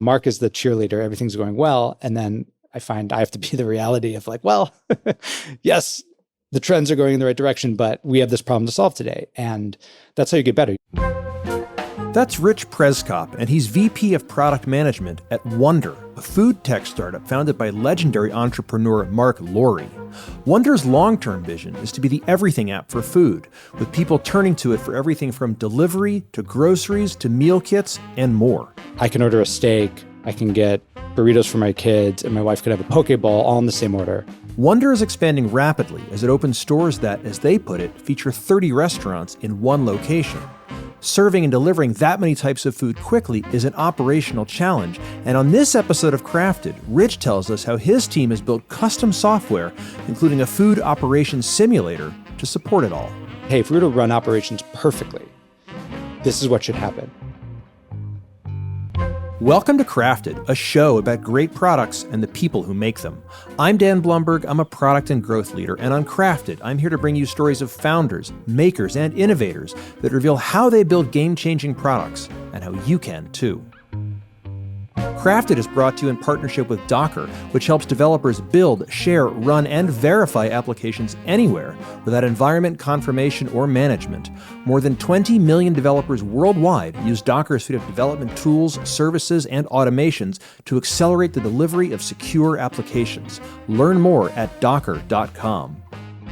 Marc is the cheerleader, everything's going well. And then I find I have to be the reality of like, well, yes, the trends are going in the right direction, but we have this problem to solve today. And that's how you get better. That's Rich Przekop, and he's VP of Product Management at Wonder, a food tech startup founded by legendary entrepreneur Marc Lore. Wonder's long-term vision is to be the everything app for food, with people turning to it for everything from delivery to groceries to meal kits and more. I can order a steak, I can get burritos for my kids, and my wife could have a poke bowl all in the same order. Wonder is expanding rapidly as it opens stores that, as they put it, feature 30 restaurants in one location. Serving and delivering that many types of food quickly is an operational challenge. And on this episode of Crafted, Rich tells us how his team has built custom software, including a food operations simulator, to support it all. Hey, if we were to run operations perfectly, this is what should happen. Welcome to Crafted, a show about great products and the people who make them. I'm Dan Blumberg, I'm a product and growth leader, and on Crafted, I'm here to bring you stories of founders, makers, and innovators that reveal how they build game-changing products, and how you can too. Crafted is brought to you in partnership with Docker, which helps developers build, share, run, and verify applications anywhere without environment confirmation or management. More than 20 million developers worldwide use Docker's suite of development tools, services, and automations to accelerate the delivery of secure applications. Learn more at docker.com.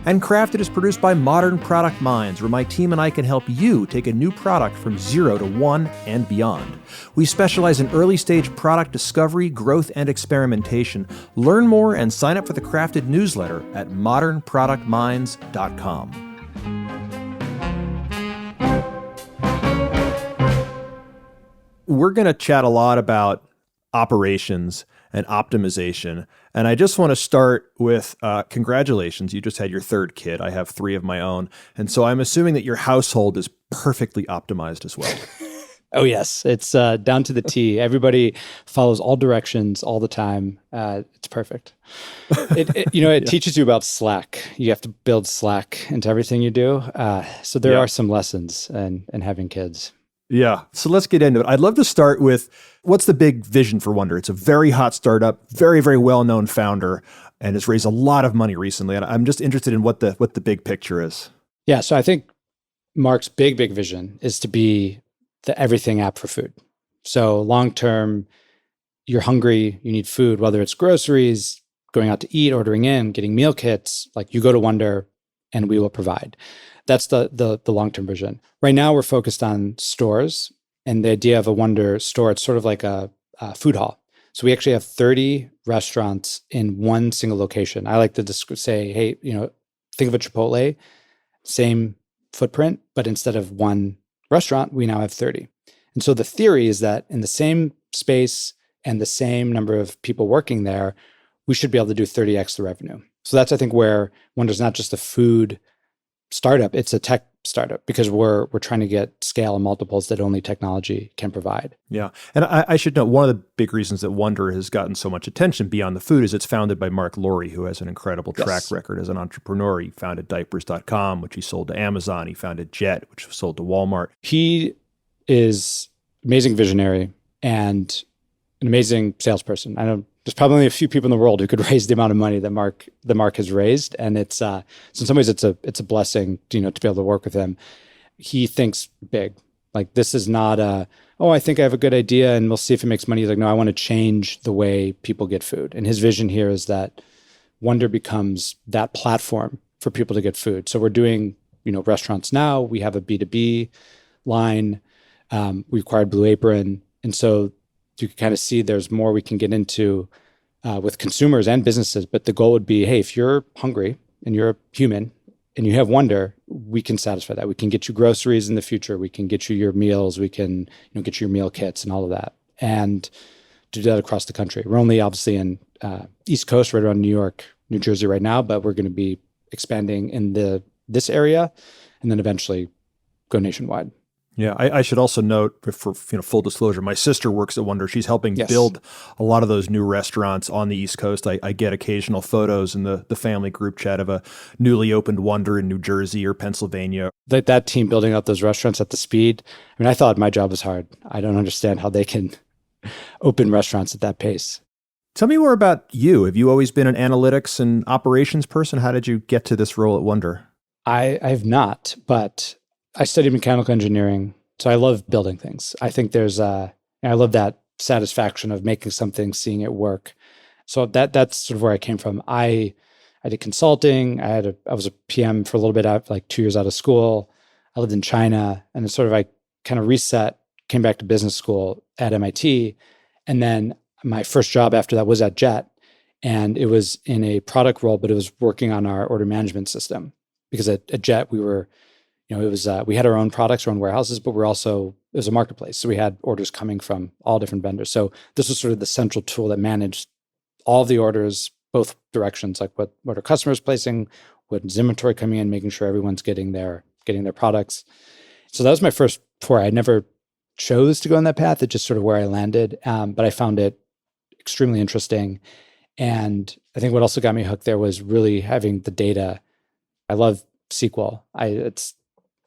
And Crafted is produced by Modern Product Minds, where my team and I can help you take a new product from 0 to 1 and beyond. We specialize in early-stage product discovery, growth, and experimentation. Learn more and sign up for the Crafted newsletter at modernproductminds.com. We're going to chat a lot about operations and optimization. And I just want to start with congratulations. You just had your third kid. I have 3 of my own. And so I'm assuming that your household is perfectly optimized as well. Oh, yes. It's down to the T. Everybody follows all directions all the time. It's perfect. It teaches you about Slack. You have to build Slack into everything you do. So there are some lessons in having kids. Yeah. So let's get into it. I'd love to start with what's the big vision for Wonder? It's a very hot startup, very, very well-known founder, and has raised a lot of money recently. And I'm just interested in what the big picture is. Yeah. So I think Marc's big vision is to be the everything app for food. So long-term, you're hungry, you need food, whether it's groceries, going out to eat, ordering in, getting meal kits, like you go to Wonder and we will provide. That's the long-term vision. Right now, we're focused on stores, and the idea of a Wonder store, it's sort of like a food hall. So we actually have 30 restaurants in one single location. I like to say, hey, think of a Chipotle, same footprint, but instead of one restaurant, we now have 30. And so the theory is that in the same space and the same number of people working there, we should be able to do 30x the revenue. So that's, I think, where Wonder's not just a food startup, it's a tech startup, because we're trying to get scale and multiples that only technology can provide. Yeah. And I should note, one of the big reasons that Wonder has gotten so much attention beyond the food is it's founded by Marc Lore, who has an incredible track record as an entrepreneur. He founded diapers.com, which he sold to Amazon. He founded Jet, which was sold to Walmart. He is amazing visionary and an amazing salesperson. I know there's probably only a few people in the world who could raise the amount of money that Marc has raised, and it's so in some ways it's a blessing, to be able to work with him. He thinks big. Like, this is not I think I have a good idea and we'll see if it makes money. He's like, no, I want to change the way people get food. And his vision here is that Wonder becomes that platform for people to get food. So we're doing restaurants now. We have a B2B line. We acquired Blue Apron, and so you can kind of see there's more we can get into with consumers and businesses. But the goal would be, hey, if you're hungry and you're a human and you have Wonder, we can satisfy that. We can get you groceries in the future. We can get you your meals. We can get you your meal kits and all of that. And to do that across the country. We're only obviously in East Coast, right around New York, New Jersey right now, but we're going to be expanding in this area and then eventually go nationwide. Yeah, I should also note, for full disclosure, my sister works at Wonder. She's helping build a lot of those new restaurants on the East Coast. I get occasional photos in the family group chat of a newly opened Wonder in New Jersey or Pennsylvania. That team building up those restaurants at the speed. I mean, I thought my job was hard. I don't understand how they can open restaurants at that pace. Tell me more about you. Have you always been an analytics and operations person? How did you get to this role at Wonder? I have not, but I studied mechanical engineering, so I love building things. I think I love that satisfaction of making something, seeing it work. So that's sort of where I came from. I did consulting. I was a PM for a little bit out, like 2 years out of school. I lived in China, and then sort of I kind of reset, came back to business school at MIT, and then my first job after that was at Jet, and it was in a product role, but it was working on our order management system. Because at Jet, we were, we had our own products, our own warehouses, but it was a marketplace. So we had orders coming from all different vendors. So this was sort of the central tool that managed all of the orders, both directions, like what are customers placing, what is inventory coming in, making sure everyone's getting their products. So that was my first foray. I never chose to go on that path. It's just sort of where I landed. But I found it extremely interesting. And I think what also got me hooked there was really having the data. I love SQL. I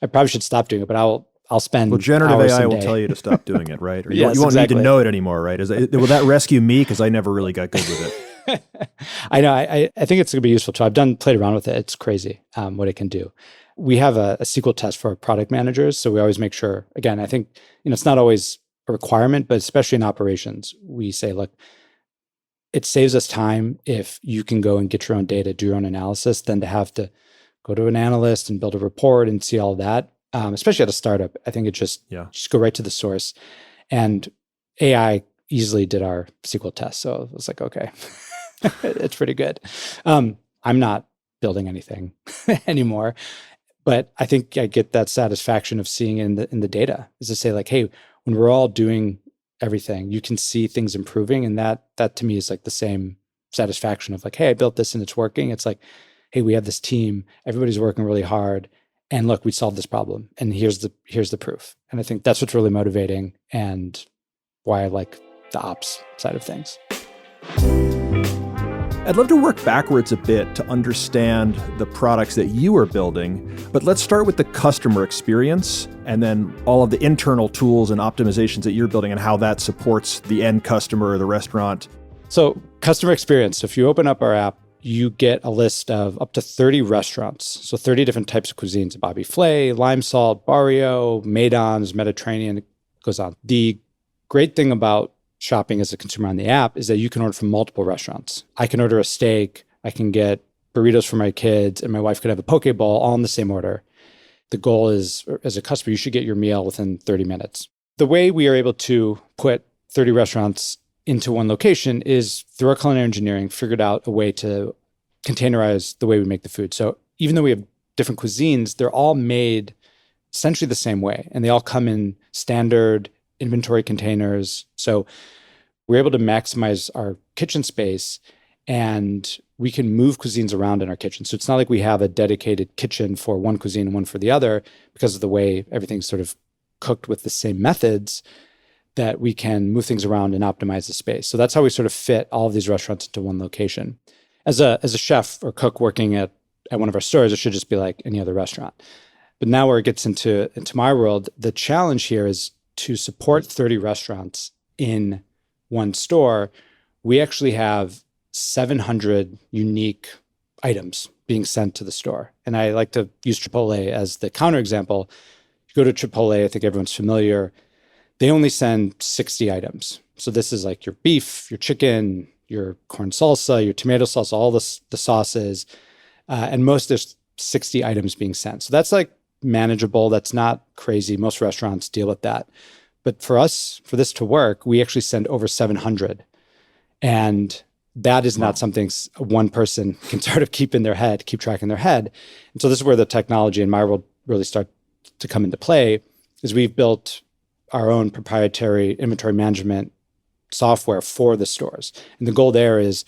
probably should stop doing it, but I'll spend generative hours AI a will day. tell you to stop doing it, right? Or Yes, you won't exactly. need to know it anymore, right? Will that rescue me? Because I never really got good with it. I know. I think it's going to be useful too. I've played around with it. It's crazy what it can do. We have a SQL test for product managers, so we always make sure. Again, I think it's not always a requirement, but especially in operations, we say, look, it saves us time if you can go and get your own data, do your own analysis, than to have to go to an analyst and build a report and see all that. Especially at a startup, I think it just go right to the source. And AI easily did our SQL test, so it was like, okay, it's pretty good. I'm not building anything anymore, but I think I get that satisfaction of seeing it in the data. Is to say like, hey, when we're all doing everything, you can see things improving, and that to me is like the same satisfaction of like, hey, I built this and it's working. It's like, hey, we have this team, everybody's working really hard, and look, we solved this problem, and here's the proof. And I think that's what's really motivating and why I like the ops side of things. I'd love to work backwards a bit to understand the products that you are building, but let's start with the customer experience and then all of the internal tools and optimizations that you're building and how that supports the end customer or the restaurant. So customer experience. So if you open up our app, you get a list of up to 30 restaurants. So 30 different types of cuisines: Bobby Flay, lime salt, barrio, Maidon's, Mediterranean, it goes on. The great thing about shopping as a consumer on the app is that you can order from multiple restaurants. I can order a steak, I can get burritos for my kids, and my wife could have a poke bowl all in the same order. The goal is, as a customer, you should get your meal within 30 minutes. The way we are able to put 30 restaurants into one location is through our culinary engineering, figured out a way to containerize the way we make the food. So even though we have different cuisines, they're all made essentially the same way, and they all come in standard inventory containers. So we're able to maximize our kitchen space, and we can move cuisines around in our kitchen. So it's not like we have a dedicated kitchen for one cuisine and one for the other, because of the way everything's sort of cooked with the same methods, that we can move things around and optimize the space. So that's how we sort of fit all of these restaurants into one location. As a chef or cook working at one of our stores, it should just be like any other restaurant. But now where it gets into my world, the challenge here is to support 30 restaurants in one store. We actually have 700 unique items being sent to the store. And I like to use Chipotle as the counterexample. You go to Chipotle, I think everyone's familiar. They only send 60 items. So this is like your beef, your chicken, your corn salsa, your tomato salsa, all the sauces. And there's 60 items being sent. So that's like manageable. That's not crazy. Most restaurants deal with that. But for us, for this to work, we actually send over 700. And that is not something one person can sort of keep track in their head. And so this is where the technology in my world really start to come into play, is we've built our own proprietary inventory management software for the stores. And the goal there is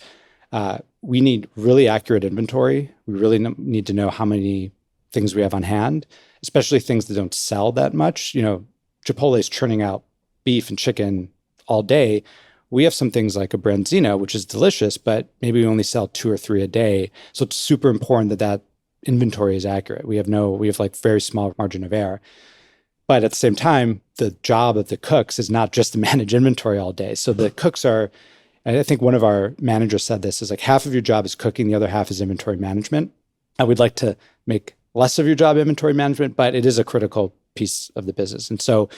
we need really accurate inventory. We really need to know how many things we have on hand, especially things that don't sell that much. Chipotle is churning out beef and chicken all day. We have some things like a branzino, which is delicious, but maybe we only sell 2 or 3 a day. So it's super important that inventory is accurate. We have like very small margin of error. But at the same time, the job of the cooks is not just to manage inventory all day. So the cooks are, I think one of our managers said this, is like half of your job is cooking, the other half is inventory management. I would like to make less of your job inventory management, but it is a critical piece of the business. And so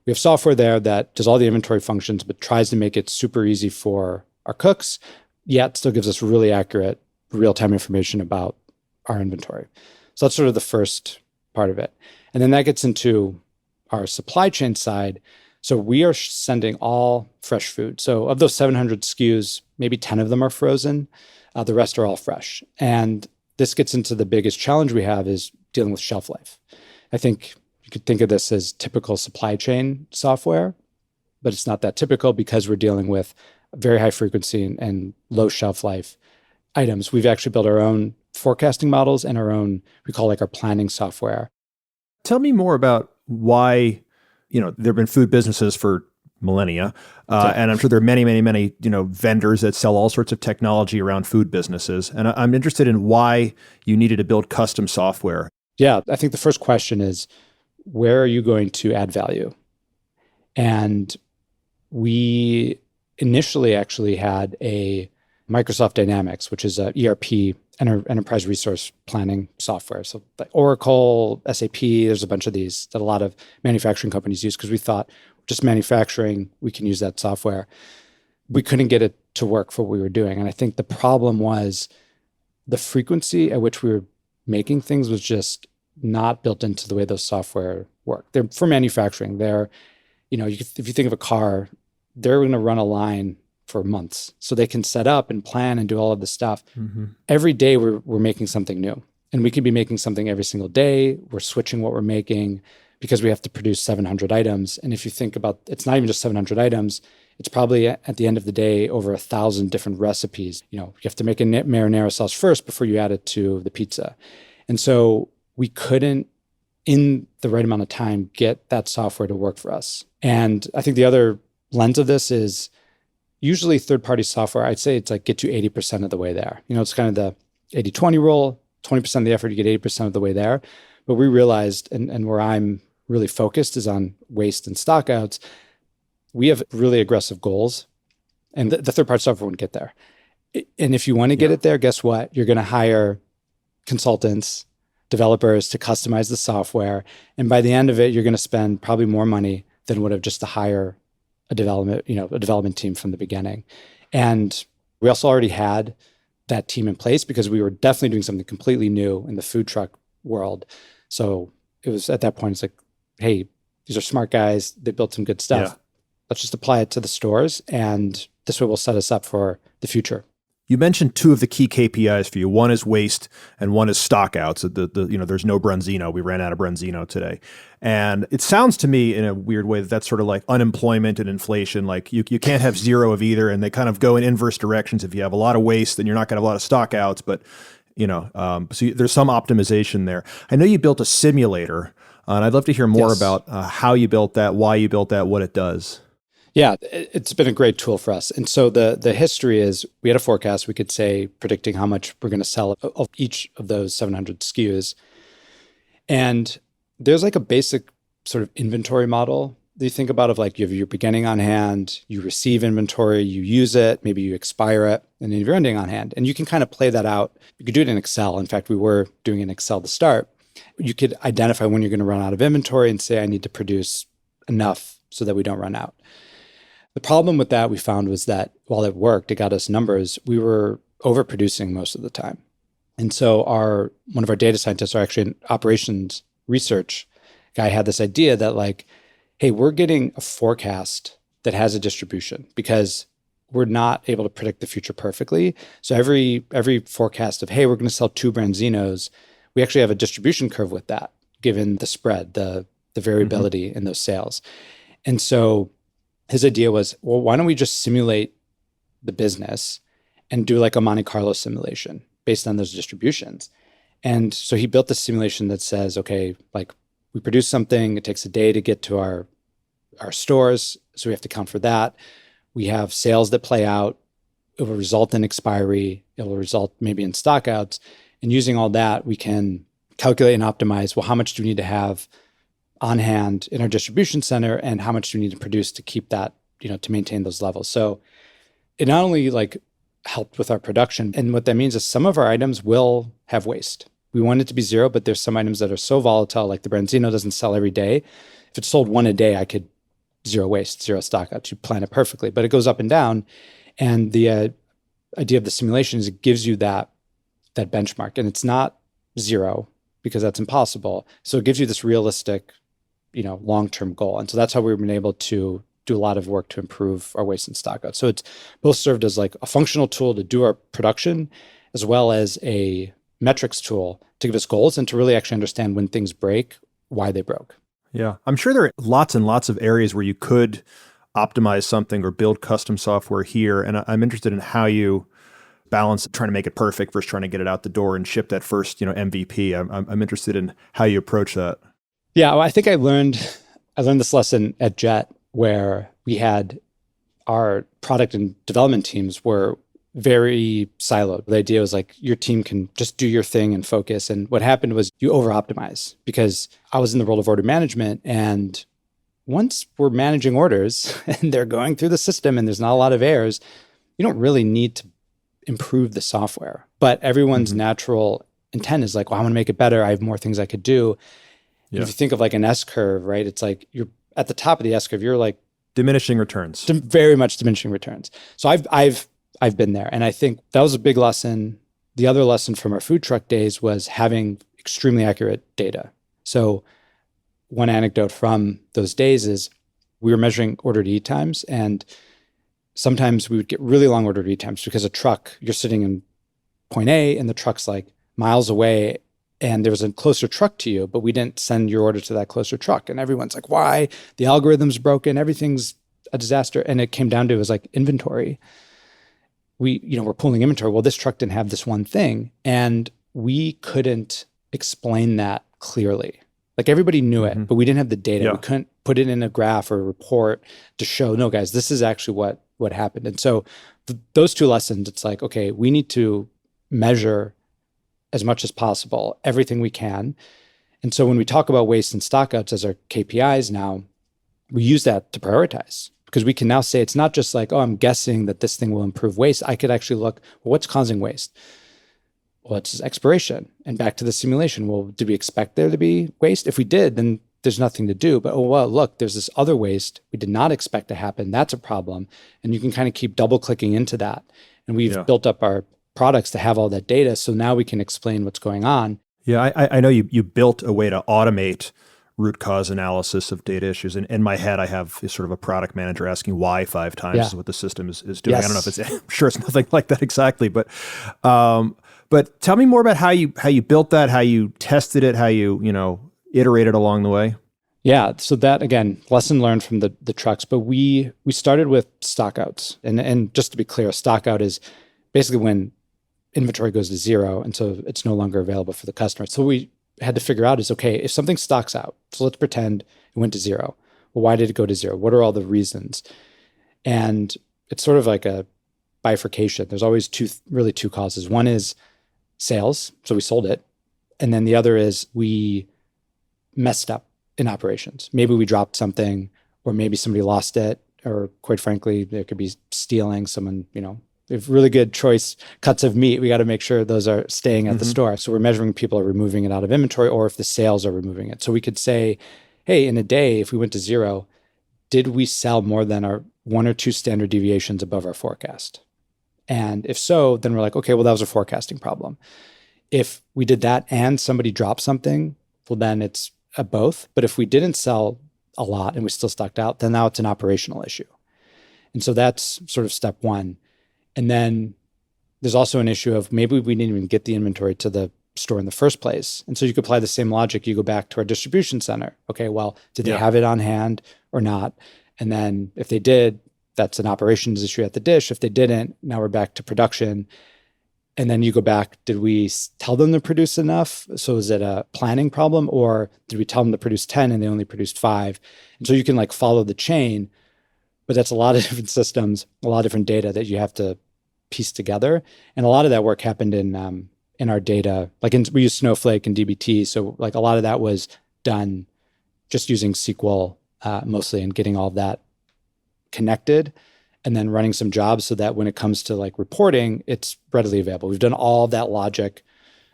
we have software there that does all the inventory functions, but tries to make it super easy for our cooks, yet still gives us really accurate real-time information about our inventory. So that's sort of the first part of it. And then that gets into our supply chain side. So we are sending all fresh food. So of those 700 SKUs, maybe 10 of them are frozen. The rest are all fresh. And this gets into the biggest challenge we have is dealing with shelf life. I think you could think of this as typical supply chain software, but it's not that typical because we're dealing with very high frequency and low shelf life items. We've actually built our own forecasting models and our own, we call like our planning software. Tell me more about why, there have been food businesses for millennia. And I'm sure there are many, many, many, vendors that sell all sorts of technology around food businesses. And I'm interested in why you needed to build custom software. Yeah, I think the first question is, where are you going to add value? And we initially actually had a Microsoft Dynamics, which is a ERP, enterprise resource planning software. So like Oracle, SAP, there's a bunch of these that a lot of manufacturing companies use because we thought just manufacturing, we can use that software. We couldn't get it to work for what we were doing. And I think the problem was the frequency at which we were making things was just not built into the way those software work. They're for manufacturing. They're, if you think of a car, they're going to run a line for months. So they can set up and plan and do all of this stuff. Mm-hmm. Every day we're making something new. And we could be making something every single day. We're switching what we're making because we have to produce 700 items. And if you think about, it's not even just 700 items, it's probably at the end of the day over 1,000 different recipes. You have to make a marinara sauce first before you add it to the pizza. And so we couldn't, in the right amount of time, get that software to work for us. And I think the other lens of this is usually third-party software, I'd say it's like get you 80% of the way there. It's kind of the 80-20 rule, 20% of the effort, you get 80% of the way there. But we realized, and where I'm really focused is on waste and stockouts, we have really aggressive goals, and the third-party software wouldn't get there. And if you want to get it there, guess what? You're going to hire consultants, developers to customize the software. And by the end of it, you're going to spend probably more money than would have just to hire a development team from the beginning. And we also already had that team in place because we were definitely doing something completely new in the food truck world. So it was at that point, it's like, hey, these are smart guys. They built some good stuff. Yeah. Let's just apply it to the stores. And this way will set us up for the future. You mentioned two of the key KPIs for you. One is waste and one is stockouts. There's no Bronzino. We ran out of Bronzino today. And it sounds to me in a weird way that's sort of like unemployment and inflation. Like you can't have zero of either, and they kind of go in inverse directions. If you have a lot of waste, then you're not going to have a lot of stockouts. But so there's some optimization there. I know you built a simulator, and I'd love to hear more about how you built that, why you built that, what it does. Yeah, it's been a great tool for us. And so the history is we had a forecast, we could say, predicting how much we're going to sell of each of those 700 SKUs. And there's like a basic sort of inventory model that you think about of like you have your beginning on hand, you receive inventory, you use it, maybe you expire it, and then you have your ending on hand. And you can kind of play that out. You could do it in Excel. In fact, we were doing it in Excel to start. You could identify when you're going to run out of inventory and say, I need to produce enough so that we don't run out. The problem with that we found was that while it worked, it got us numbers, we were overproducing most of the time. And so one of our data scientists, or actually an operations research guy, had this idea that like, hey, we're getting a forecast that has a distribution because we're not able to predict the future perfectly. So every forecast of, hey, we're going to sell 2 Branzinos, we actually have a distribution curve with that, given the spread, the variability in those sales. And so his idea was, well, why don't we just simulate the business and do like a Monte Carlo simulation based on those distributions? And so he built the simulation that says, okay, like we produce something, it takes a day to get to our stores, so we have to count for that. We have sales that play out. It will result in expiry. It will result maybe in stockouts. And using all that, we can calculate and optimize, well, how much do we need to have on hand in our distribution center, and how much do we need to produce to keep that, to maintain those levels. So it not only like helped with our production, and what that means is some of our items will have waste. We want it to be zero, but there's some items that are so volatile, like the Branzino doesn't sell every day. If it sold one a day, I could zero waste, zero stockouts. You plan it perfectly, but it goes up and down. And the idea of the simulation is it gives you that benchmark, and it's not zero because that's impossible. So it gives you this realistic, long-term goal. And so that's how we've been able to do a lot of work to improve our waste and stockouts. So it's both served as like a functional tool to do our production, as well as a metrics tool to give us goals and to really actually understand when things break, why they broke. Yeah. I'm sure there are lots and lots of areas where you could optimize something or build custom software here. And I'm interested in how you balance trying to make it perfect versus trying to get it out the door and ship that first, MVP. I'm interested in how you approach that. Yeah, well, I think I learned this lesson at Jet, where we had our product and development teams were very siloed. The idea was like your team can just do your thing and focus. And what happened was you over-optimize, because I was in the world of order management. And once we're managing orders and they're going through the system and there's not a lot of errors, you don't really need to improve the software. But everyone's natural intent is like, well, I want to make it better. I have more things I could do. Yeah. If you think of like an S curve, right? It's like you're at the top of the S curve, you're like diminishing returns. Very much diminishing returns. So I've been there. And I think that was a big lesson. The other lesson from our food truck days was having extremely accurate data. So one anecdote from those days is we were measuring order to eat times, and sometimes we would get really long order to eat times because a truck, you're sitting in point A and the truck's like miles away, and there was a closer truck to you, but we didn't send your order to that closer truck. And everyone's like, why? The algorithm's broken. Everything's a disaster. And it came down to, it was like inventory. We're pulling inventory. Well, this truck didn't have this one thing. And we couldn't explain that clearly. Like everybody knew it, but we didn't have the data. Yeah. We couldn't put it in a graph or a report to show, no, guys, this is actually what happened. And so those two lessons, it's like, okay, we need to measure as much as possible, everything we can. And so when we talk about waste and stockouts as our KPIs now, we use that to prioritize, because we can now say it's not just like, oh, I'm guessing that this thing will improve waste. I could actually look, well, what's causing waste? Well, it's expiration. And back to the simulation. Well, did we expect there to be waste? If we did, then there's nothing to do. But, oh, well, look, there's this other waste we did not expect to happen. That's a problem. And you can kind of keep double clicking into that. And we've built up our products to have all that data. So now we can explain what's going on. Yeah, I know you built a way to automate root cause analysis of data issues. And in my head, I have sort of a product manager asking why 5 times is what the system is doing. Yes. I don't know if I'm sure it's nothing like that exactly, but tell me more about how you built that, how you tested it, how you iterated along the way. Yeah. So that, again, lesson learned from the trucks, but we started with stockouts. And just to be clear, a stockout is basically when inventory goes to zero, and so it's no longer available for the customer. So we had to figure out is, okay, if something stocks out, so let's pretend it went to zero. Well, why did it go to zero? What are all the reasons? And it's sort of like a bifurcation. There's always two causes. One is sales, so we sold it. And then the other is we messed up in operations. Maybe we dropped something, or maybe somebody lost it, or quite frankly, there could be stealing. Someone, we have really good choice cuts of meat. We got to make sure those are staying at the store. So we're measuring people are removing it out of inventory, or if the sales are removing it. So we could say, hey, in a day, if we went to zero, did we sell more than our 1 or 2 standard deviations above our forecast? And if so, then we're like, okay, well, that was a forecasting problem. If we did that and somebody dropped something, well, then it's a both. But if we didn't sell a lot and we still stocked out, then now it's an operational issue. And so that's sort of step one. And then there's also an issue of maybe we didn't even get the inventory to the store in the first place. And so you could apply the same logic. You go back to our distribution center. Okay, well, did they have it on hand or not? And then if they did, that's an operations issue at the dish. If they didn't, now we're back to production. And then you go back, did we tell them to produce enough? So is it a planning problem, or did we tell them to produce 10 and they only produced 5? And so you can like follow the chain, but that's a lot of different systems, a lot of different data that you have to piece together. And a lot of that work happened in our data, we use Snowflake and dbt. So like a lot of that was done just using SQL mostly and getting all of that connected and then running some jobs so that when it comes to like reporting, it's readily available. We've done all of that logic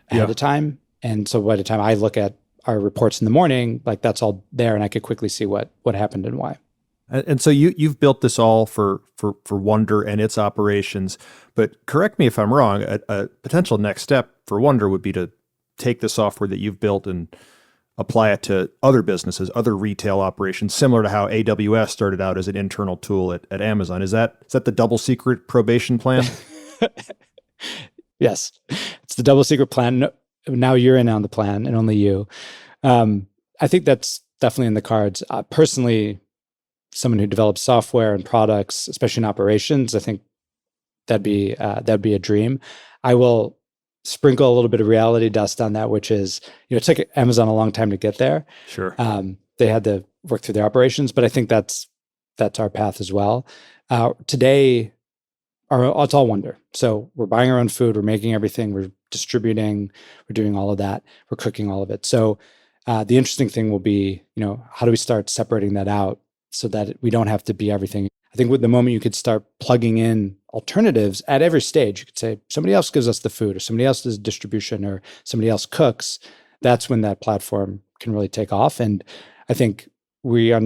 ahead of time. And so by the time I look at our reports in the morning, like that's all there and I could quickly see what happened and why. And so you've built this all for Wonder and its operations, but correct me if I'm wrong, a potential next step for Wonder would be to take the software that you've built and apply it to other businesses, other retail operations, similar to how AWS started out as an internal tool at Amazon. Is that the double secret probation plan? Yes, it's the double secret plan. Now you're in on the plan and only you. I think that's definitely in the cards. Personally, someone who develops software and products, especially in operations, I think that'd be a dream. I will sprinkle a little bit of reality dust on that, which is, it took Amazon a long time to get there. Sure. They had to work through their operations, but I think that's our path as well. Today, it's all Wonder. So we're buying our own food, we're making everything, we're distributing, we're doing all of that, we're cooking all of it. So the interesting thing will be, how do we start separating that out so that we don't have to be everything? I think with the moment you could start plugging in alternatives at every stage, you could say somebody else gives us the food, or somebody else does distribution, or somebody else cooks. That's when that platform can really take off. And I think we are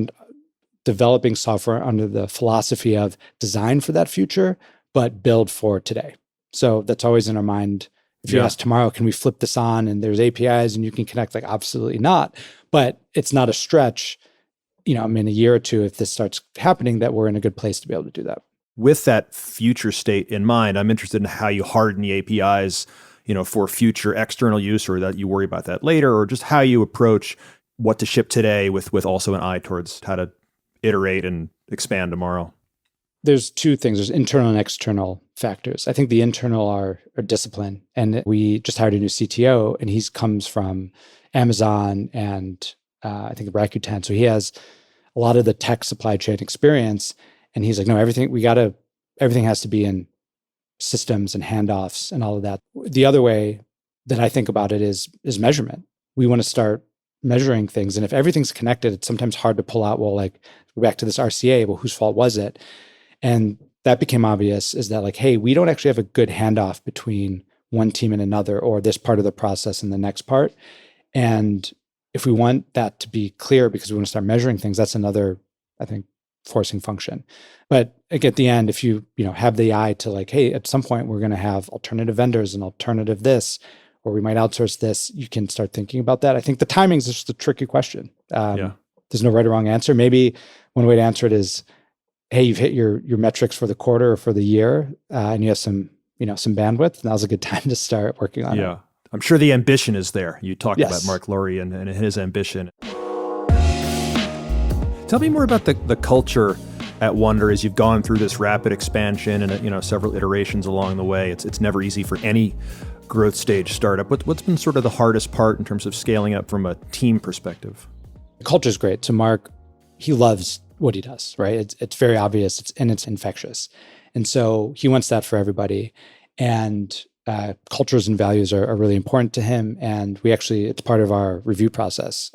developing software under the philosophy of design for that future, but build for today. So that's always in our mind. If you ask tomorrow, can we flip this on and there's APIs and you can connect? Like, absolutely not. But it's not a stretch, in a year or two, if this starts happening, that we're in a good place to be able to do that. With that future state in mind, I'm interested in how you harden the APIs, for future external use, or that you worry about that later, or just how you approach what to ship today with also an eye towards how to iterate and expand tomorrow. There's two things. There's internal and external factors. I think the internal are discipline. And we just hired a new CTO, and he comes from Amazon and I think Rakuten. So he has a lot of the tech supply chain experience. And he's like, no, everything has to be in systems and handoffs and all of that. The other way that I think about it is measurement. We want to start measuring things. And if everything's connected, it's sometimes hard to pull out, well, like, go back to this RCA, well, whose fault was it? And that became obvious, is that like, hey, we don't actually have a good handoff between one team and another, or this part of the process and the next part. And if we want that to be clear, because we want to start measuring things, that's another, I think, forcing function. But at the end, if you have the eye to like, hey, at some point we're going to have alternative vendors and alternative this, or we might outsource this, you can start thinking about that. I think the timing is just a tricky question. There's no right or wrong answer. Maybe one way to answer it is, hey, you've hit your metrics for the quarter or for the year, and you have some bandwidth. Now's a good time to start working on it. Yeah, I'm sure the ambition is there. You talked Yes. about Marc Lore and his ambition. Tell me more about the culture at Wonder as you've gone through this rapid expansion and several iterations along the way. It's never easy for any growth stage startup. What's been sort of the hardest part in terms of scaling up from a team perspective? The culture is great. So Marc, he loves what he does, right? It's very obvious, it's infectious. And so he wants that for everybody. And cultures and values are really important to him. And it's part of our review process.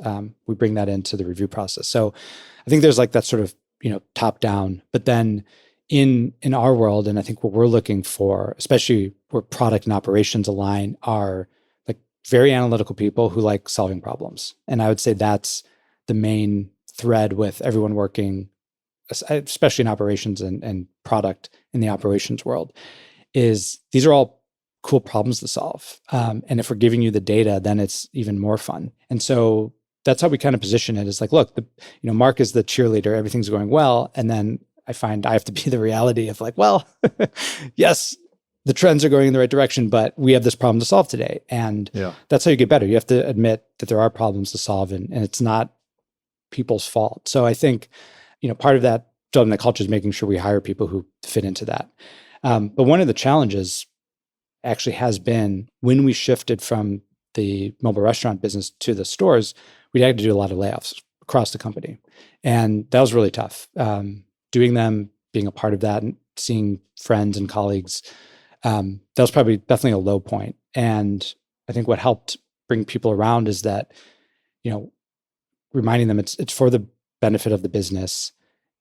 We bring that into the review process. So I think there's like that sort of, top down, but then in our world, and I think what we're looking for, especially where product and operations align, are like very analytical people who like solving problems. And I would say that's the main thread with everyone working, especially in operations and product in the operations world, is these are all cool problems to solve. And if we're giving you the data, then it's even more fun. And so that's how we kind of position it, is like, look, Marc is the cheerleader, everything's going well. And then I find I have to be the reality of like, well, yes, the trends are going in the right direction, but we have this problem to solve today. And that's how you get better. You have to admit that there are problems to solve, and it's not people's fault. So I think, part of that building the culture is making sure we hire people who fit into that. But one of the challenges actually has been, when we shifted from the mobile restaurant business to the stores, we had to do a lot of layoffs across the company. And that was really tough. Doing them, being a part of that, and seeing friends and colleagues, that was definitely a low point. And I think what helped bring people around is that, reminding them it's for the benefit of the business,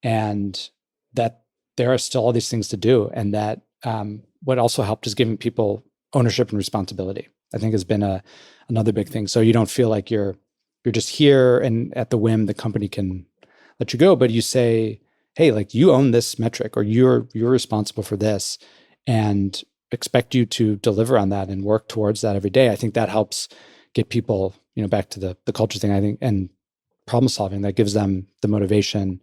and that there are still all these things to do, and that what also helped is giving people ownership and responsibility. I think has been another big thing. So you don't feel like you're just here and at the whim the company can let you go, but you say, hey, like you own this metric, or you're responsible for this, and expect you to deliver on that and work towards that every day. I think that helps get people, back to the culture thing, I think, and problem solving. That gives them the motivation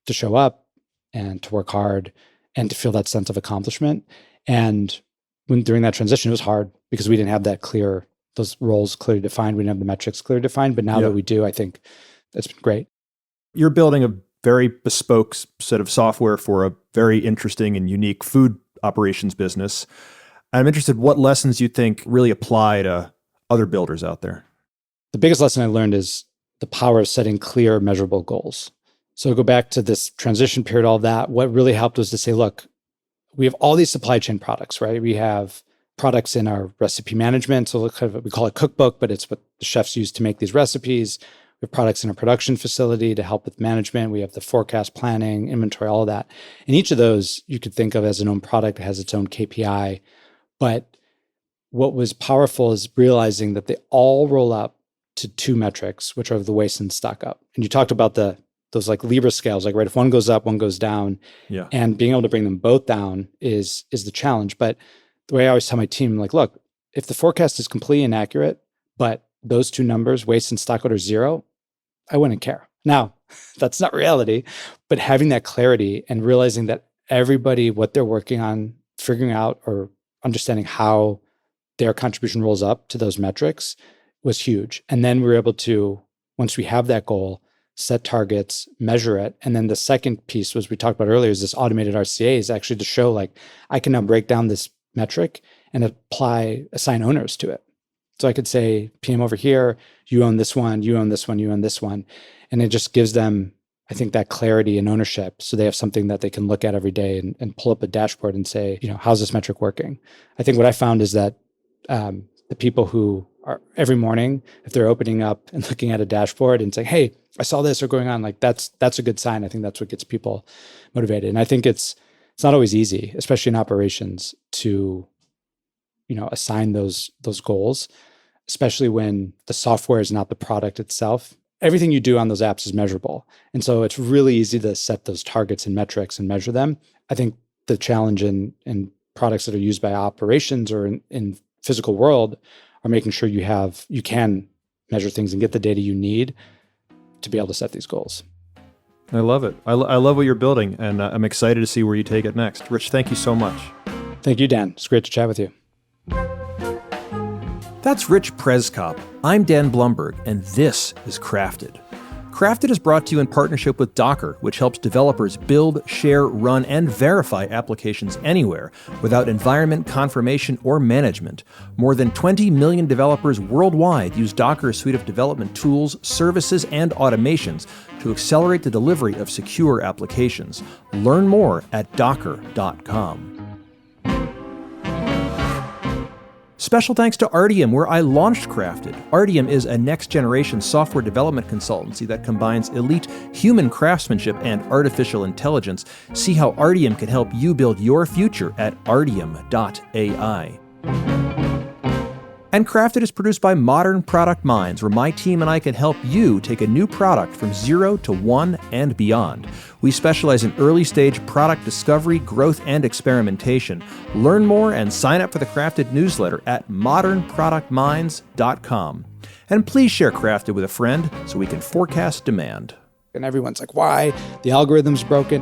to show up and to work hard and to feel that sense of accomplishment. And during that transition, it was hard because we didn't have those roles clearly defined. We didn't have the metrics clearly defined, but now that we do, I think it's been great. You're building a very bespoke set of software for a very interesting and unique food operations business. I'm interested what lessons you think really apply to other builders out there. The biggest lesson I learned is the power of setting clear, measurable goals. So go back to this transition period, all that. What really helped was to say, look, we have all these supply chain products, right? We have products in our recipe management. So we call it cookbook, but it's what the chefs use to make these recipes. We have products in our production facility to help with management. We have the forecast planning, inventory, all of that. And each of those you could think of as an own product. It has its own KPI. But what was powerful is realizing that they all roll up to two metrics, which are the waste and stock up. And you talked about those like Libra scales, like, right, if one goes up, one goes down. Yeah. And being able to bring them both down is the challenge. But the way I always tell my team, like, look, if the forecast is completely inaccurate, but those two numbers, waste and stock out, are zero, I wouldn't care. Now, that's not reality, but having that clarity and realizing that everybody, what they're working on, figuring out or understanding how their contribution rolls up to those metrics was huge. And then we were able to, once we have that goal, set targets, measure it. And then the second piece was we talked about earlier is this automated RCAs, actually to show like, I can now break down this metric and assign owners to it. So I could say, PM over here, you own this one, you own this one, you own this one. And it just gives them, I think, that clarity and ownership. So they have something that they can look at every day and pull up a dashboard and say, how's this metric working? I think what I found is that the people who are every morning, if they're opening up and looking at a dashboard and saying, hey, I saw this or going on, like that's a good sign. I think that's what gets people motivated. And I think it's not always easy, especially in operations, to assign those goals, especially when the software is not the product itself. Everything you do on those apps is measurable. And so it's really easy to set those targets and metrics and measure them. I think the challenge in products that are used by operations or in physical world are making sure you can measure things and get the data you need to be able to set these goals. I love it. I love what you're building, and I'm excited to see where you take it next. Rich, thank you so much. Thank you, Dan. It's great to chat with you. That's Rich Przekop. I'm Dan Blumberg, and this is Crafted. Crafted is brought to you in partnership with Docker, which helps developers build, share, run, and verify applications anywhere without environment confirmation or management. More than 20 million developers worldwide use Docker's suite of development tools, services, and automations to accelerate the delivery of secure applications. Learn more at docker.com. Special thanks to Artium, where I launched Crafted. Artium is a next-generation software development consultancy that combines elite human craftsmanship and artificial intelligence. See how Artium can help you build your future at artium.ai. And Crafted is produced by Modern Product Minds, where my team and I can help you take a new product from 0 to 1 and beyond. We specialize in early-stage product discovery, growth, and experimentation. Learn more and sign up for the Crafted newsletter at modernproductminds.com. And please share Crafted with a friend so we can forecast demand. And everyone's like, why? The algorithm's broken.